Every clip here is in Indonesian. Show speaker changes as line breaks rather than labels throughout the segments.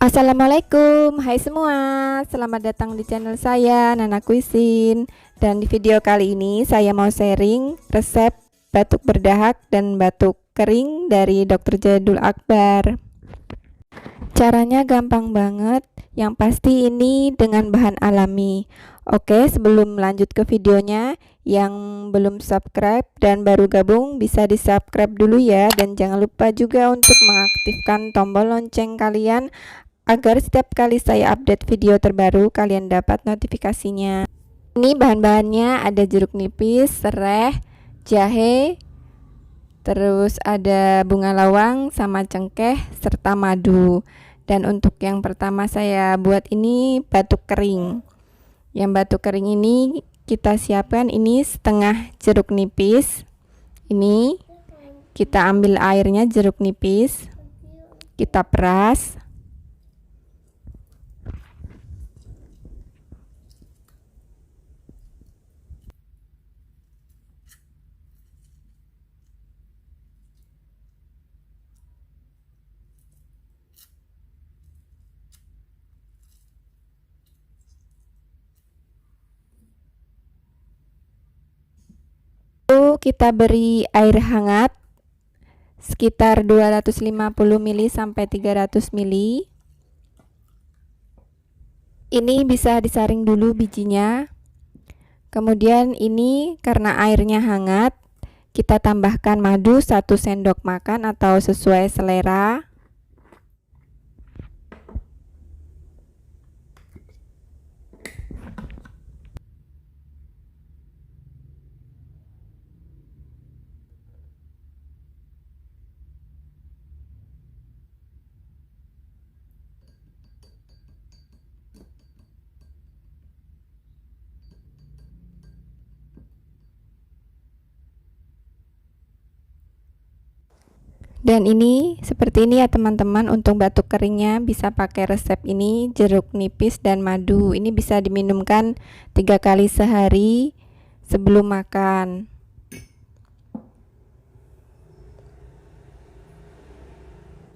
Assalamualaikum, hai semua. Selamat datang di channel saya, Nana Cuisine. Dan di video kali ini saya mau sharing resep batuk berdahak dan batuk kering dari Dr. Jadul Akbar. Caranya gampang banget, yang pasti ini dengan bahan alami. Oke, sebelum lanjut ke videonya, yang belum subscribe dan baru gabung bisa di subscribe dulu ya. Dan jangan lupa juga untuk mengaktifkan tombol lonceng kalian agar setiap kali saya update video terbaru kalian dapat notifikasinya. Ini bahan-bahannya ada jeruk nipis, serai, jahe, terus ada bunga lawang sama cengkeh serta madu. Dan untuk yang pertama saya buat ini batuk kering. Yang batuk kering ini kita siapkan ini setengah jeruk nipis. Ini kita ambil airnya jeruk nipis, kita peras. Kita beri air hangat sekitar 250 ml sampai 300 ml. Ini bisa disaring dulu bijinya. Kemudian ini karena airnya hangat, kita tambahkan madu 1 sendok makan atau sesuai selera. Dan ini seperti ini ya teman-teman, untuk batuk keringnya bisa pakai resep ini, jeruk nipis dan madu. Ini bisa diminumkan 3 kali sehari sebelum makan.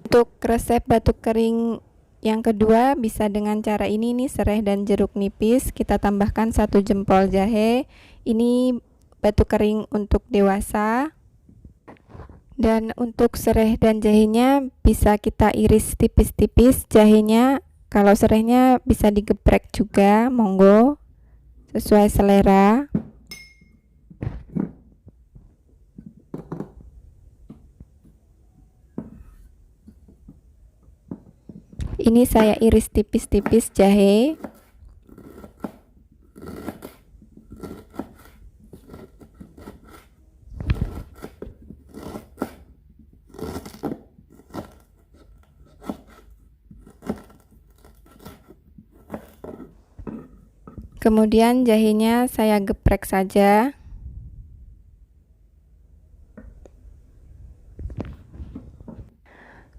Untuk resep batuk kering yang kedua bisa dengan cara ini nih, serai dan jeruk nipis kita tambahkan 1 jempol jahe. Ini batuk kering untuk dewasa. Dan untuk serai dan jahenya bisa kita iris tipis-tipis jahenya. Kalau serainya bisa digeprek juga, monggo sesuai selera. Ini saya iris tipis-tipis jahe. Kemudian jahenya saya geprek saja.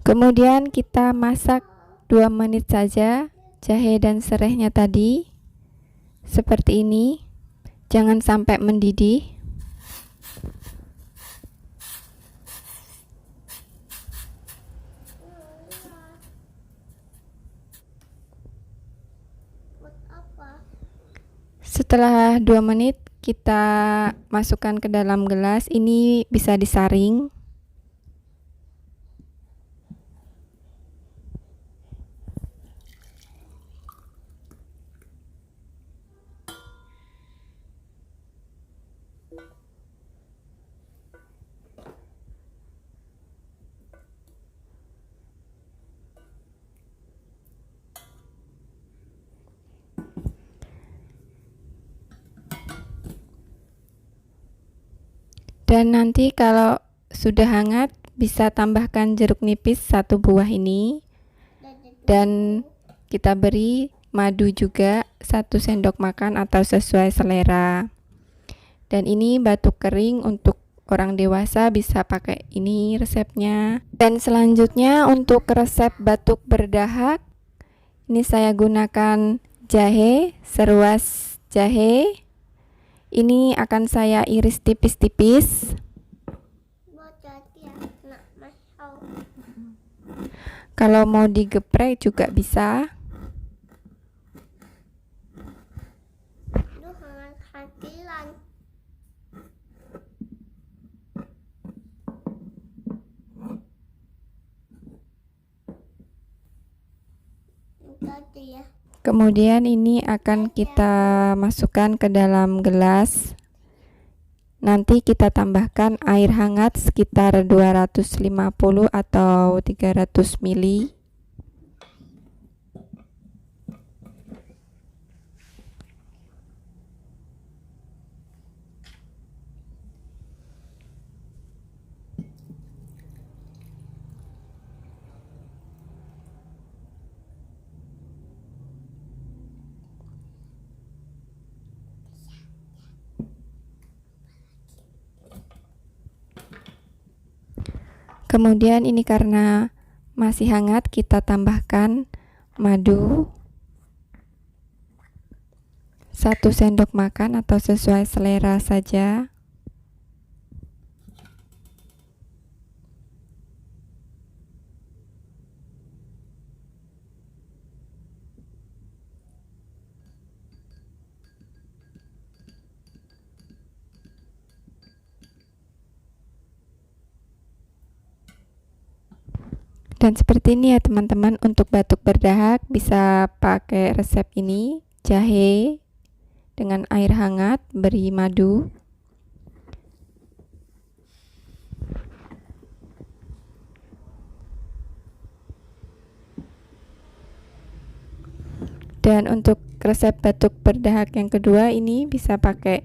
Kemudian kita masak 2 menit saja jahe dan serainya tadi. Seperti ini. Jangan sampai mendidih. Setelah 2 menit kita masukkan ke dalam gelas. Ini bisa disaring. Dan nanti kalau sudah hangat bisa tambahkan jeruk nipis 1 buah ini. Dan kita beri madu juga 1 sendok makan atau sesuai selera. Dan ini batuk kering untuk orang dewasa bisa pakai ini resepnya. Dan selanjutnya untuk resep batuk berdahak, ini saya gunakan jahe, seruas jahe. Ini akan saya iris tipis-tipis. Kalau mau digeprek juga bisa. Kemudian ini akan kita masukkan ke dalam gelas. Nanti kita tambahkan air hangat sekitar 250 atau 300 ml. Kemudian ini karena masih hangat, kita tambahkan madu 1 sendok makan atau sesuai selera saja. Dan seperti ini ya teman-teman, untuk batuk berdahak bisa pakai resep ini, jahe dengan air hangat, beri madu. Dan untuk resep batuk berdahak yang kedua ini bisa pakai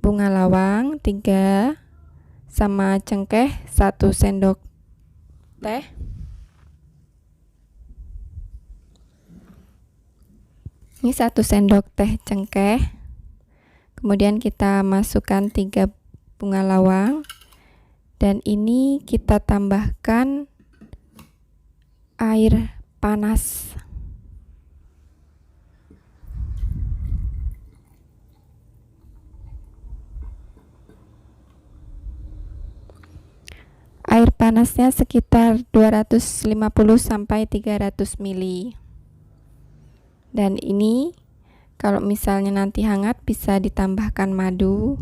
bunga lawang 3 sama cengkeh 1 sendok teh. Ini 1 sendok teh cengkeh. Kemudian kita masukkan 3 bunga lawang. Dan ini kita tambahkan air panas. Air panasnya sekitar 250 sampai 300 ml. Dan ini kalau misalnya nanti hangat bisa ditambahkan madu.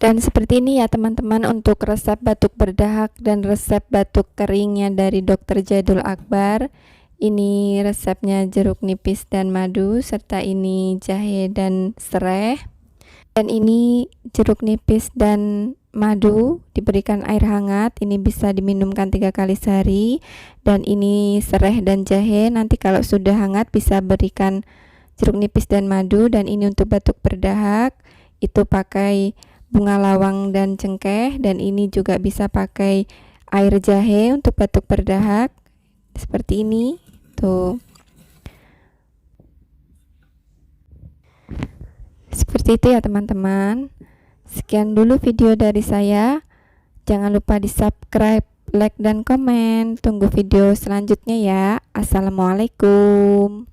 Dan seperti ini ya teman-teman untuk resep batuk berdahak dan resep batuk keringnya dari Dr. Jadul Akbar. Ini resepnya jeruk nipis dan madu, serta ini jahe dan sereh. Dan ini jeruk nipis dan madu diberikan air hangat, ini bisa diminumkan 3 kali sehari. Dan ini sereh dan jahe, nanti kalau sudah hangat bisa berikan jeruk nipis dan madu. Dan ini untuk batuk berdahak itu pakai bunga lawang dan cengkeh. Dan ini juga bisa pakai air jahe untuk batuk berdahak seperti ini tuh. Seperti itu ya teman-teman. Sekian dulu video dari saya. Jangan lupa di subscribe, like, dan komen. Tunggu video selanjutnya ya. Assalamualaikum.